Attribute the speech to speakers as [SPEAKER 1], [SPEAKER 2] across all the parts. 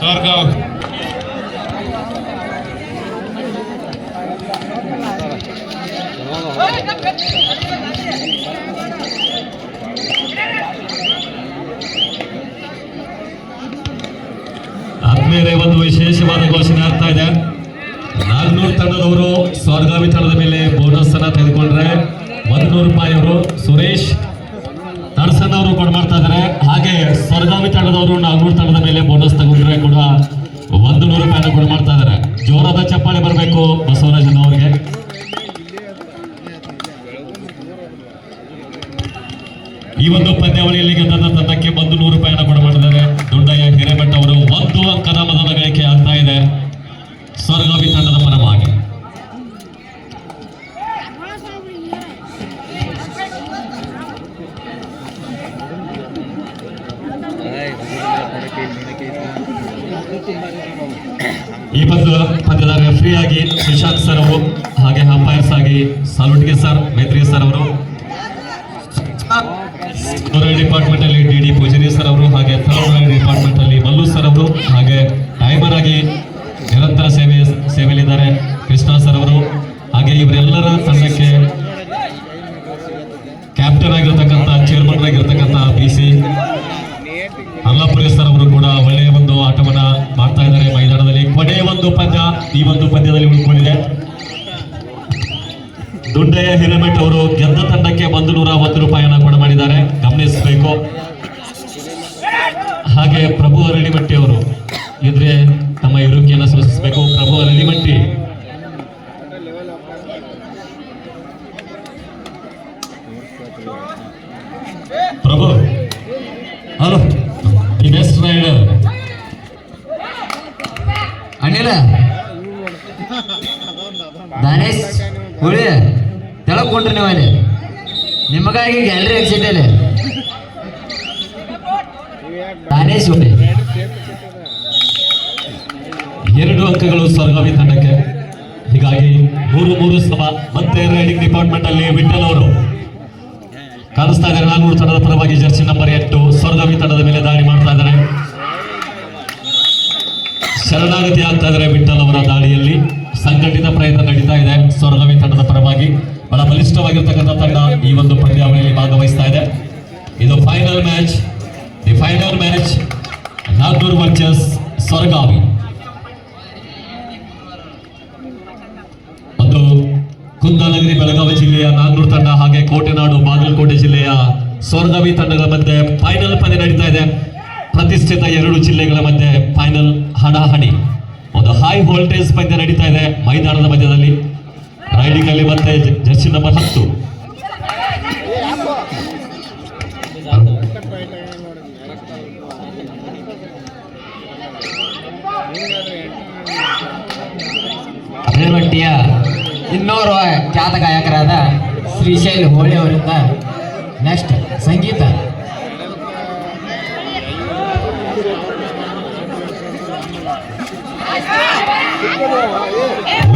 [SPEAKER 1] ಸ್ವರ್ಗಾವ್ ಆದ್ಮೇಲೆ ಒಂದು ವಿಶೇಷವಾದ ಘೋಷಣೆ ಆಗ್ತಾ ಇದೆ. ನಾಲ್ನೂರು ತಂಡದವರು ಸ್ವರ್ಗಾವಿ ತಂಡದ ಮೇಲೆ ಬೋನಸ್ ಅನ್ನ ತೆಗೆದುಕೊಂಡ್ರೆ 100 ರೂಪಾಯಿ ಅವರು ಸುರೇಶ್ ತಡಸನ್ ಅವರು ಕೊಡ ಮಾಡ್ತಾ ಇದ್ದಾರೆ. ಹಾಗೆ ಸ್ವರ್ಗಾವಿ ತಂಡದವರು 400 ತಂಡದ ಮೇಲೆ ಬೋನಸ್ ತಗೊಂಡ್ರೆ ಕೂಡ 100 ರೂಪಾಯಿನ ಕೊಡ ಮಾಡ್ತಾ ಇದ್ದಾರೆ. ಜೋರಾದ ಚಪ್ಪಾಳೆ ಬರಬೇಕು ಬಸವರಾಜನ್ ಅವರಿಗೆ. ಈ ಒಂದು ಪಂದ್ಯಾವಳಿಯಲ್ಲಿ ಗೆದ್ದ ತಂಡಕ್ಕೆ 100 ರೂಪಾಯಿನ ಕೊಡ ಮಾಡಿದ್ದಾರೆ. ದೊಡ್ಡಯ್ಯ ಹಿರೇಮಠ ಅವರು 1 ಅಂಕದ ಮತದ ಗಳಿಕೆ ಆಗ್ತಾ ಇದೆ ಸ್ವರ್ಗಾವಿ ತಂಡದ ಪರವಾಗಿ. ಈ ಪಂದ್ಯದ ರೆಫ್ರಿ ಆಗಿ ಸುಶಾಂತ್ ಸರ್ ಅವರು, ಹಾಗೆ ಅಂಪೈರ್ಸ್ ಆಗಿ ಸಾಲುಟ್ಗೆ ಸರ್, ಮೈತ್ರಿ ಸರ್ ಅವರು, ಡಿಪಾರ್ಟ್ಮೆಂಟ್ ಅಲ್ಲಿ ಡಿ ಪೂಜಾರಿ ಸರ್ ಅವರು, ಹಾಗೆ ಡಿಪಾರ್ಟ್ಮೆಂಟ್ ಅಲ್ಲಿ ಮಲ್ಲು ಸರ್ ಅವರು, ಹಾಗೆ ಟೈಮರ್ ಆಗಿ ನಿರಂತರ ಸೇವೆಯಲ್ಲಿದ್ದಾರೆ ಕೃಷ್ಣ ಸರ್ ಅವರು, ಹಾಗೆ ಇವರೆಲ್ಲರ ತಂಡಕ್ಕೆ ಕ್ಯಾಪ್ಟನ್ ಆಗಿರ್ತಕ್ಕಂಥ, ಚೇರ್ಮನ್ ಆಗಿರ್ತಕ್ಕಂಥ BC ಅಲ್ಲಾಪುರಿ ಸರ್ ಅವರು ಕೂಡ ಒಳ್ಳೆಯ ಒಂದು ಆಟವನ್ನ ಮಾಡ್ತಾ ಇದ್ದಾರೆ ಮೈದಾನದಲ್ಲಿ. ಕೊನೆಯ ಒಂದು ಪಂದ್ಯ ಈ ಒಂದು ಪಂದ್ಯದಲ್ಲಿ ಉಳ್ಕೊಂಡಿದೆ. ದೊಡ್ಡಯ್ಯ ಹಿರೇಮಠ ಅವರು ಗೆದ್ದ ತಂಡಕ್ಕೆ 101 ರೂಪಾಯಿಯನ್ನ ಕೊಡ ಮಾಡಿದ್ದಾರೆ, ಗಮನಿಸಬೇಕು. ಹಾಗೆ ಪ್ರಭು ಅರಳಿಮಟ್ಟಿ ಅವರು ಇದ್ರೆ ತಮ್ಮ ಇರುವಿಕೆಯನ್ನು ಸೂಚಿಸಬೇಕು. ಪ್ರಭು ಅರಳಿಮಟ್ಟಿ ಪ್ರಭು ಹಲೋ, ದಿ ಬೆಸ್ಟ್ ರೈಡರ್
[SPEAKER 2] ಅನಿಲ ದಾನೇಶ್ ಹುಳಿ ತೆಳಕೊಂಡ್ರಿ ನೀವು ಅಲ್ಲಿ ನಿಮಗಾಗಿ ಗ್ಯಾಲರಿ ಹಚ್ಚಿದ್ದೇನೆ. ದಾನೇಶ್ ಹುಳಿ
[SPEAKER 1] 2 ಅಂಕಗಳು ಸ್ವರ್ಗಾವಿ ತಂಡಕ್ಕೆ. ಹೀಗಾಗಿ 3-3 ಸಮ. ಮತ್ತೆ ರೈಡಿಂಗ್ ಡಿಪಾರ್ಟ್ಮೆಂಟ್ ಅಲ್ಲಿ ವಿಠಲ್ ಅವರು ಕಾಣಿಸ್ತಾ ಇದ್ದಾರೆ. 400 ತಂಡದ ಪರವಾಗಿ ಜರ್ಸಿ ನಂಬರ್ 8 ಸ್ವರ್ಗಾವಿ ತಂಡದ ಮೇಲೆ ದಾಳಿ ಮಾಡ್ತಾ ಇದ್ದಾರೆ. ಶರಣಾಗತಿ ಆಗ್ತಾ ಇದ್ದಾರೆ ವಿಠಲ್ ಅವರ ದಾಳಿಯಲ್ಲಿ. ಸಂಘಟಿತ ಪ್ರಯತ್ನ ನಡೀತಾ ಇದೆ ಸ್ವರ್ಗಾವಿ ತಂಡದ ಪರವಾಗಿ. ಬಹಳ ಬಲಿಷ್ಠವಾಗಿರ್ತಕ್ಕಂಥ ತಂಡ ಈ ಒಂದು ಪಂದ್ಯಾವಳಿಯಲ್ಲಿ ಭಾಗವಹಿಸ್ತಾ ಇದೆ. ಇದು final match, the final match Nagnoor versus Swargavi. ಒಂದು ಕುಂದಾನಗರಿ ಬೆಳಗಾವಿ ಜಿಲ್ಲೆಯ ನಾಗ್ನೂರ್ ತಂಡ, ಹಾಗೆ ಕೋಟೆನಾಡು ಬಾಗಲಕೋಟೆ ಜಿಲ್ಲೆಯ ಸ್ವರ್ಗಾವಿ ತಂಡಗಳ ಮಧ್ಯೆ ಫೈನಲ್ ಪಂದ್ಯ ನಡೀತಾ ಇದೆ. ಪ್ರತಿಷ್ಠಿತ 2 ಜಿಲ್ಲೆಗಳ ಮಧ್ಯೆ ಫೈನಲ್ ಹಣಾಹಣಿ, ಒಂದು ಹೈ ವೋಲ್ಟೇಜ್ ಪಂದ್ಯ ನಡೀತಾ ಇದೆ ಮೈದಾನದ ಮಧ್ಯದಲ್ಲಿ. ರೈಡಿಂಗ್ ಅಲ್ಲಿ ಮತ್ತೆ ಜರ್ಸಿ ನಂಬರ್ 10
[SPEAKER 2] ಅರಳಮಟ್ಟಿಯ ಇನ್ನೋರ್ವ ಖ್ಯಾತ ಗಾಯಕರಾದ ಶ್ರೀಶೈಲ್ ಹೋಳಿ ಅವರಿಂದ ನೆಕ್ಸ್ಟ್ ಸಂಗೀತ.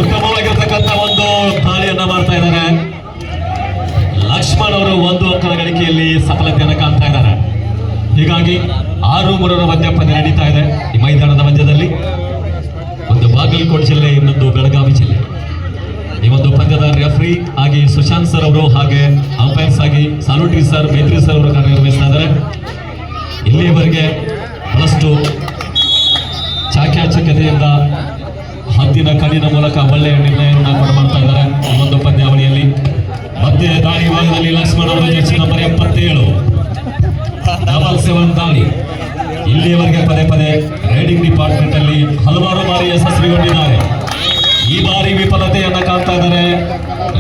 [SPEAKER 1] ಉತ್ತಮವಾಗಿರ್ತಕ್ಕಂಥ ಒಂದು ದಾಳಿಯನ್ನ ಮಾಡ್ತಾ ಇದ್ದಾರೆ. ಲಕ್ಷ್ಮಣ್ ಅವರು 1 ಅಂಕದ ಗಳಿಕೆಯಲ್ಲಿ ಸಫಲತೆಯನ್ನು ಕಾಣ್ತಾ ಇದ್ದಾರೆ. ಹೀಗಾಗಿ 6-3 ಮಧ್ಯ ಪಂದ್ಯ ನಡೀತಾ ಇದೆ ಈ ಮೈದಾನದ ಮಧ್ಯದಲ್ಲಿ. ಒಂದು ಬಾಗಲಕೋಟೆ ಜಿಲ್ಲೆ, ಇನ್ನೊಂದು ಬೆಳಗಾವಿ ಜಿಲ್ಲೆ. ಈ ಒಂದು ಪಂದ್ಯದ ರೆಫ್ರಿ ಆಗಿ ಸುಶಾಂತ್ ಸರ್ ಅವರು, ಹಾಗೆ ಅಂಪೈರ್ಸ್ ಆಗಿ ಸಾಲುಟಿ ಸರ್, ಮೈತ್ರಿ ಸರ್ ಅವರು ಕಾರ್ಯನಿರ್ವಹಿಸ್ತಾ ಇದ್ದಾರೆ. ಇಲ್ಲಿಯವರೆಗೆ ಬಹಳಷ್ಟು ಚಾಕ್ಯಾಚಕ್ಯತೆಯಿಂದ ಹದ್ದಿನ ಕಣ್ಣಿನ ಮೂಲಕ ಒಳ್ಳೆಯ ನಿರ್ಣಯವನ್ನು ಮಾಡ್ತಾ ಇದ್ದಾರೆ ಈ ಒಂದು ಪಂದ್ಯಾವಳಿಯಲ್ಲಿ. ಮಧ್ಯೆ ದಾಳಿ ಭಾಗದಲ್ಲಿ ಲಕ್ಷ್ಮಣ್ ಅವರು ಜರ್ಸಿ ನಂಬರ್ 77 7 ದಾಳಿ. ಇಲ್ಲಿಯವರೆಗೆ ಪದೇ ರೈಡಿಂಗ್ ಡಿಪಾರ್ಟ್ಮೆಂಟ್ ಅಲ್ಲಿ ಹಲವಾರು ಬಾರಿ ಯಶಸ್ವಿಗೊಂಡಿದ್ದಾರೆ. ಈ ಬಾರಿ ವಿಫಲತೆಯನ್ನ ಕಾಣ್ತಾ ಇದ್ದಾರೆ.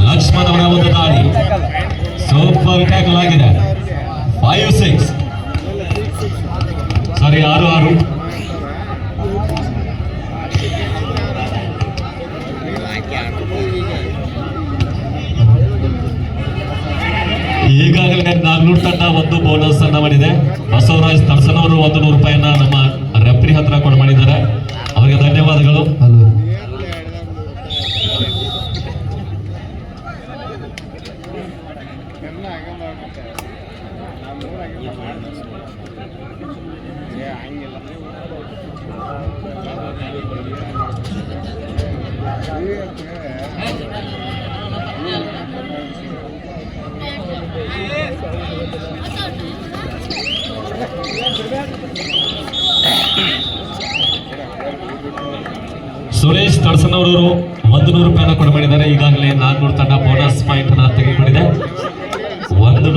[SPEAKER 1] ಲಕ್ಷ್ಮಣ್ ಅವರ ಒಂದು ದಾಳಿ ಸೂಪರ್ ಟ್ಯಾಕಲ್ ಆಗಿದೆ. 5-6 ಸಾರಿ 6-6. ಈಗಾಗಲೇ ನಾಗ್ನೂರ್ ತಂಡ 1 ಬೋನಸ್ ಅನ್ನ ಮಾಡಿದೆ. ಬಸವರಾಜ್ ತಡಸನ್ ಅವರು 100 ರೂಪಾಯಿಯನ್ನ ನಮ್ಮ ರೆಫ್ರಿ ಹತ್ರ ಕೊಡ ಮಾಡಿದ್ದಾರೆ. ಅವರಿಗೆ ಧನ್ಯವಾದಗಳು. ಹಂಗಿಲ್ಲ ಸುರೇಶ್ ತಡಸನವರವರು 100 ರೂಪಾಯಿನ ಕೊಡಮಾಡಿದ್ದಾರೆ. ಈಗಾಗಲೇ 400 ತಂಡ ಬೋನಸ್ ಪಾಯಿಂಟ್ ಅನ್ನ ತೆಗೆದುಕೊಂಡಿದೆ. 100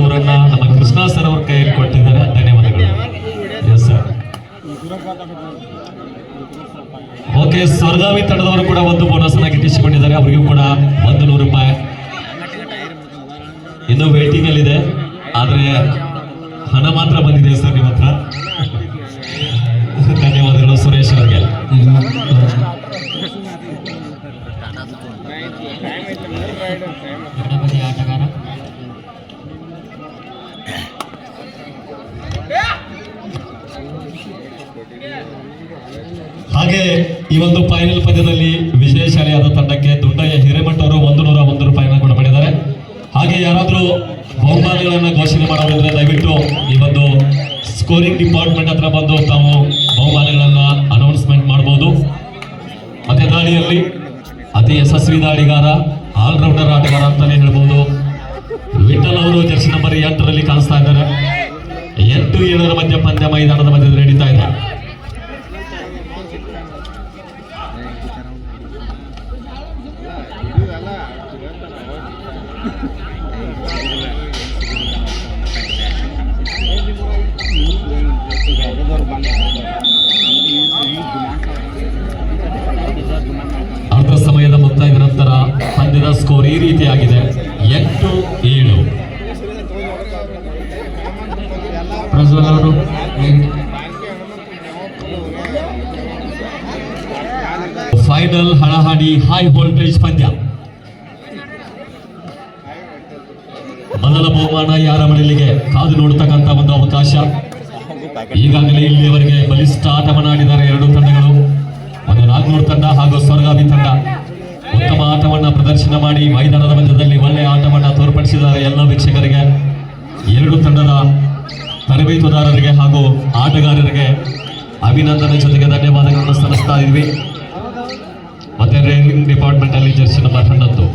[SPEAKER 1] ನಮ್ಮ ಕೃಷ್ಣ ಸರ್ ಅವ್ರ ಕೈಯಲ್ಲಿ ಕೊಟ್ಟಿದ್ದಾರೆ. ಧನ್ಯವಾದಗಳು. Yes sir. ಓಕೆ, ಸ್ವರ್ಗಾವಿ ತಂಡದವರು ಕೂಡ ಒಂದು ಬೋನಸ್ ಅನ್ನ ಗಿಟ್ಟಿಸಿಕೊಂಡಿದ್ದಾರೆ. ಅವರಿಗೂ ಕೂಡ 100 ರೂಪಾಯಿ ಇನ್ನು ವೇಟಿಂಗ್ ಅಲ್ಲಿ ಇದೆ. ಆದ್ರೆ ಹಣ ಮಾತ್ರ ಬಂದಿದೆ ಸರ್ ನಿಮ್ಮ ಹತ್ರ. ಧನ್ಯವಾದಗಳು ಸುರೇಶ್ ಅವರಿಗೆ.
[SPEAKER 2] ಆಟಗಾರ
[SPEAKER 1] ಹಾಗೆ ಈ ಒಂದು ಫೈನಲ್ ಪಂದ್ಯದಲ್ಲಿ ವಿಜಯಶಾಲಿಯಾದ ತಂಡಕ್ಕೆ ದುಂಡಯ್ಯ ಹಿರೇಮಠ ಅವರು 101 ರೂಪಾಯಿನ ಕೊಡಮಾಡಿದ್ದಾರೆ. ಹಾಗೆ ಯಾರಾದ್ರೂ ಬಹುಮಾನಗಳನ್ನ ಘೋಷಣೆ ಮಾಡೋದಿದ್ರೆ ದಯವಿಟ್ಟು ಈ ಒಂದು ಸ್ಕೋರಿಂಗ್ ಡಿಪಾರ್ಟ್ಮೆಂಟ್ ಹತ್ರ ಬಂದು ತಾವು ಬಹುಮಾನಗಳನ್ನ ಅನೌನ್ಸ್ಮೆಂಟ್ ಮಾಡಬಹುದು. ಮತ್ತೆ ದಾಳಿಯಲ್ಲಿ ಅತಿ ಯಶಸ್ವಿ ದಾಳಿಗಾರ, ಆಲ್ರೌಂಡರ್ ಆಟಗಾರ ಅಂತಾನೆ ಹೇಳ್ಬಹುದು. ವಿಠಲ್ ಅವರು ಜರ್ಸಿ ನಂಬರ್ 8ರಲ್ಲಿ ಕಾಣಿಸ್ತಾ ಇದ್ದಾರೆ. 8-7 ಮಧ್ಯ ಪಂದ್ಯ ಮೈದಾನದ ಮಧ್ಯದಲ್ಲಿ ನಡೀತಾ ಇದೆ. ಅರ್ಧ ಸಮಯದ ಮುಕ್ತಾಯದ ನಂತರ ಪಂದ್ಯದ ಸ್ಕೋರ್ ಈ ರೀತಿಯಾಗಿದೆ, 8-7.
[SPEAKER 2] ಪ್ರಜ್ವಲ್ ಅವರು
[SPEAKER 1] ಫೈನಲ್ ಹಳಹಾಡಿ ಹೈ ವೋಲ್ಟೇಜ್ ಪಂದ್ಯ. ಮೊದಲ ಬಹುಮಾನ ಯಾರ ಮನೆಯಲ್ಲಿಗೆ ಕಾದು ನೋಡ್ತಕ್ಕಂಥ ಒಂದು ಅವಕಾಶ. ಈಗಾಗಲೇ ಇಲ್ಲಿಯವರೆಗೆ ಬಲಿಷ್ಠ ಆಟವನ್ನು ಆಡಿದ್ದಾರೆ ಎರಡು ತಂಡಗಳು. ಒಂದು ನಾಗ್ನೂರ್ ತಂಡ ಹಾಗೂ ಸ್ವರ್ಗಾವಿ ತಂಡ ಉತ್ತಮ ಆಟವನ್ನ ಪ್ರದರ್ಶನ ಮಾಡಿ ಮೈದಾನದ ಮಧ್ಯದಲ್ಲಿ ಒಳ್ಳೆಯ ಆಟವನ್ನ ತೋರ್ಪಡಿಸಿದ್ದಾರೆ. ಎಲ್ಲ ವೀಕ್ಷಕರಿಗೆ, ಎರಡು ತಂಡದ ತರಬೇತುದಾರರಿಗೆ ಹಾಗೂ ಆಟಗಾರರಿಗೆ ಅಭಿನಂದನೆ ಜೊತೆಗೆ ಧನ್ಯವಾದಗಳನ್ನು ಸಲ್ಲಿಸ್ತಾ ಇದ್ವಿ. ಮತ್ತೆ ರೇಲಿಂಗ್ ಡಿಪಾರ್ಟ್ಮೆಂಟ್ ಅಲ್ಲಿ ಜರ್ಸಿ ನಂಬರ್ 11.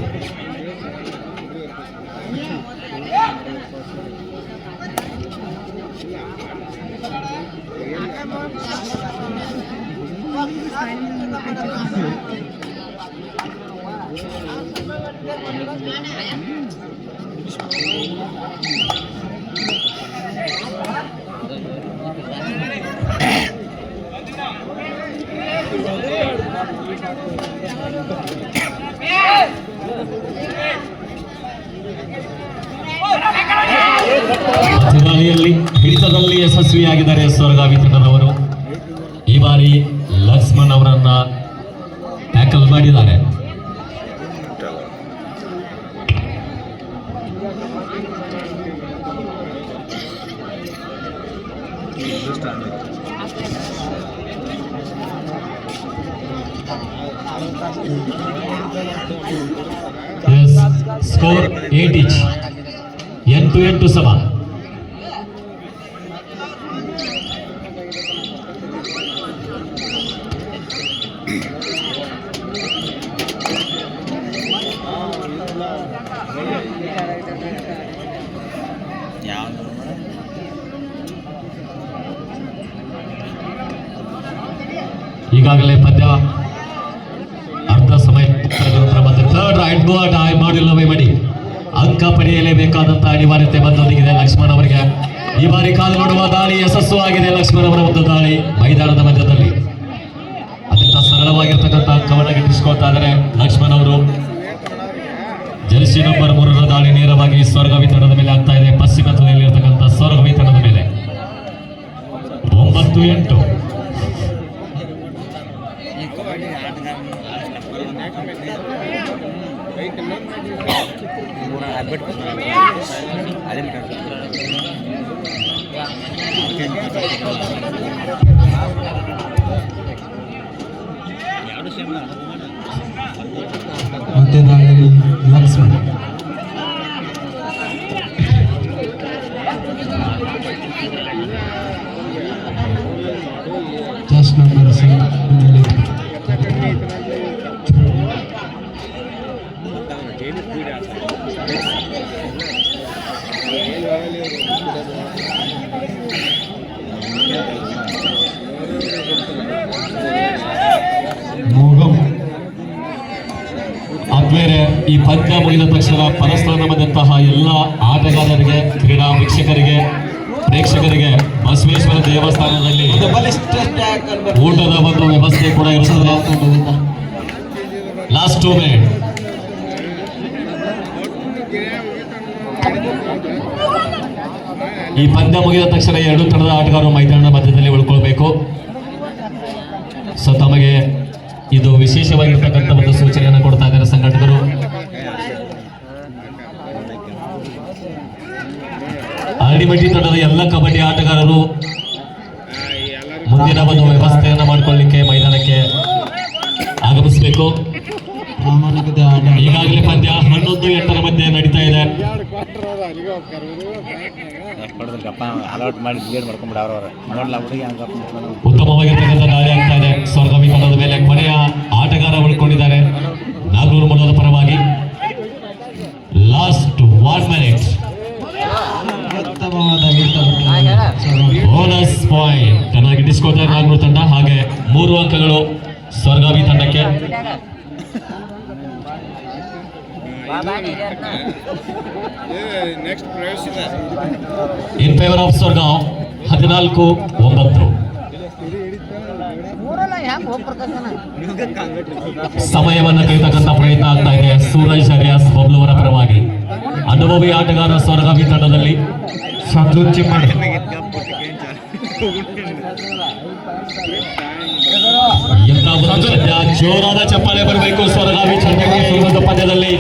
[SPEAKER 1] ದಾಳಿಯಲ್ಲಿ ಹಿಡಿತದಲ್ಲಿ ಯಶಸ್ವಿಯಾಗಿದ್ದಾರೆ ಸ್ವರ್ಗಾವಿ ತಂಡದವರು. ಈ ಬಾರಿ ಲಕ್ಷ್ಮಣ್ ಅವರನ್ನ ಟ್ಯಾಕಲ್ ಮಾಡಿದ್ದಾರೆ. ಸ್ಕೋರ್ 8 each, 8-8 ಸಮ. ಈಗಾಗಲೇ ಪಂದ್ಯ ಅರ್ಧ ಸಮಯ ಮತ್ತೆ ಥರ್ಡ್ ರೈಟ್ ಬೋರ್ಡ್ ಮಾಡಿಲ್ಲವೇ ಮಾಡಿ ಅಂಕ ಪಡೆಯಲೇಬೇಕಾದಂತಹ ಅನಿವಾರ್ಯತೆ ಬಂದೊದಗಿದೆ ಲಕ್ಷ್ಮಣ್ ಅವರಿಗೆ. ಈ ಬಾರಿ ಕಾಲು ನೋಡುವ ದಾಳಿ ಯಶಸ್ಸು ಆಗಿದೆ. ಲಕ್ಷ್ಮಣ್ ಅವರ ಒಂದು ದಾಳಿ ಮೈದಾನದ ಮಧ್ಯದಲ್ಲಿ ಅತ್ಯಂತ ಸರಳವಾಗಿರ್ತಕ್ಕಂಥ ಅಂಕವನ್ನು ಗಿಟ್ಟಿಸಿಕೊಳ್ತಾ ಇದ್ದಾರೆ ಲಕ್ಷ್ಮಣ್ ಅವರು. ಜರ್ಸಿ ನಂಬರ್ 3ರ ದಾಳಿ ನೇರವಾಗಿ ಸ್ವರ್ಗಾವಿ ತಂಡದ ಮೇಲೆ ಆಗ್ತಾ ಇದೆ. ಪಶ್ಚಿಮ ತುದಿಯಲ್ಲಿರ್ತಕ್ಕಂಥ ಸ್ವರ್ಗಾವಿ ತಂಡದ ಮೇಲೆ 9-8.
[SPEAKER 2] ಮತ್ತೆ ದಾಳಿಯಲ್ಲಿ ಲಕ್ಷ್ಮಣ್ ಜಸ್ಟ್ ನಂಬರ್ 7. ಮೂಗಂ
[SPEAKER 1] ಆದ್ಮೇಲೆ ಈ ಪಂದ್ಯ ಮುಗಿದ ತಕ್ಷಣ ಪರಸ್ಥಾನ ಬಂದಂತಹ ಎಲ್ಲ ಆಟಗಾರರಿಗೆ ಕ್ರೀಡಾ ವೀಕ್ಷಕರಿಗೆ ಪ್ರೇಕ್ಷಕರಿಗೆ ಬಸವೇಶ್ವರ ದೇವಸ್ಥಾನದಲ್ಲಿ ಊಟದ ಒಂದು ವ್ಯವಸ್ಥೆ ಕೂಡ ಇರುತ್ತದೆ. Last 2 minute. ಈ ಪಂದ್ಯ ಮುಗಿದ ತಕ್ಷಣ ಎರಡು ತಂಡದ ಆಟಗಾರರು ಮೈದಾನದ ಮಧ್ಯದಲ್ಲಿ ಉಳ್ಕೊಳ್ಬೇಕು. ಸೊ ತಮಗೆ ಇದು ವಿಶೇಷವಾಗಿರ್ತಕ್ಕಂಥ ಒಂದು ಸೂಚನೆಯನ್ನು ಕೊಡ್ತಾ ಇದ್ದಾರೆ ಸಂಘಟಕರು. ಆಡಿಮಟ್ಟಿ ತಂಡದ ಎಲ್ಲ ಕಬಡ್ಡಿ ಆಟಗಾರರು ಮುಂದಿನ ಒಂದು ವ್ಯವಸ್ಥೆಯನ್ನು ಮಾಡಿಕೊಳ್ಳಿಕ್ಕೆ ಮೈದಾನಕ್ಕೆ ಆಗಮಿಸಬೇಕು.
[SPEAKER 2] ಪ್ರಾಮಾಣಿಕತೆ ಆಟ
[SPEAKER 1] ಈಗಾಗಲೇ ಪಂದ್ಯ 11-8 ಮಧ್ಯೆ ನಡೀತಾ ಇದೆ.
[SPEAKER 3] ಅಲೌಟ್ ಮಾಡಿ ಕ್ಲಿಯರ್ ಮಾಡ್ಕೊಂಡ್ಬಿಡ ಅವ್ರವ್ರ ನೋಡ್ಲ ಹುಡುಗಿ ಹಂಗ
[SPEAKER 1] ಉತ್ತಮವಾಗಿರ್ತಕ್ಕಂಥ ದಾಳಿ ಆಗ್ತಾ ಇದೆ ಸ್ವರ್ಗವಿ ತಂಡದ ಮೇಲೆ. ಕೊನೆಯ ಆಟಗಾರ ಉಳ್ಕೊಂಡಿದ್ದಾರೆ ನಾಗೂರು ಮೂಲದ ಪರವಾಗಿ. Last 1 minute.
[SPEAKER 2] ಉತ್ತಮವಾದ
[SPEAKER 1] ಬೋನಸ್ ಪಾಯಿಂಟ್ ಚೆನ್ನಾಗಿ ಡಿಸ್ಕೋತಾರೆ ನಾಗೂರು ತಂಡ. ಹಾಗೆ 3 ಅಂಕಗಳು ಸ್ವರ್ಗಾವಿ ತಂಡಕ್ಕೆ. In favour of Swargav 14-9. ಸಮಯವನ್ನು ಕೈತಕ್ಕಂಥ ಪ್ರಯತ್ನ ಆಗ್ತಾ ಇದೆ ಸೂರಜ್ ಹರಿಯಾಸ್ ಬಬ್ಲುವರ ಪರವಾಗಿ. ಅನುಭವಿ ಆಟಗಾರ ಸ್ವರ್ಗಾವಿ ತಂಡದಲ್ಲಿ
[SPEAKER 2] ಸಂತೋಷ್ ಚಿಮ್ಮಡಿ
[SPEAKER 1] ಎಂತ ಒಂದು ಪಂದ್ಯ. ಜೋರಾದ ಚಪ್ಪಾಳೆ ಬರಬೇಕು ಸ್ವರ್ಗಾವಿ ತಂಡಕ್ಕೆ. ಈ ಪಂದ್ಯದಲ್ಲಿ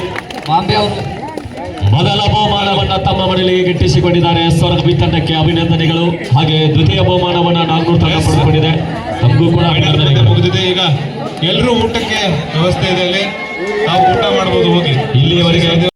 [SPEAKER 1] ಮೊದಲ ಬಹುಮಾನವನ್ನ ತಮ್ಮ ಮನೆಯಲ್ಲಿ ಗಿಟ್ಟಿಸಿಕೊಂಡಿದ್ದಾರೆ ಸ್ವರ್ಗವಿ ತಂಡಕ್ಕೆ ಅಭಿನಂದನೆಗಳು. ಹಾಗೆ ದ್ವಿತೀಯ ಬಹುಮಾನವನ್ನ ನಾಗೂರು ತಂಡ ಪಡೆದುಕೊಂಡಿದೆ. ನಮಗೂ ಕೂಡ ಅಭಿನಂದನೆಗಳು.
[SPEAKER 4] ಮುಗಿದಿದೆ. ಈಗ ಎಲ್ಲರೂ ಊಟಕ್ಕೆ ವ್ಯವಸ್ಥೆ ಇದೆ, ಅಲ್ಲಿ ನಾವು ಊಟ ಮಾಡ್ಬೋದು ಹೋಗಿ.
[SPEAKER 1] ಇಲ್ಲಿಯವರೆಗೆ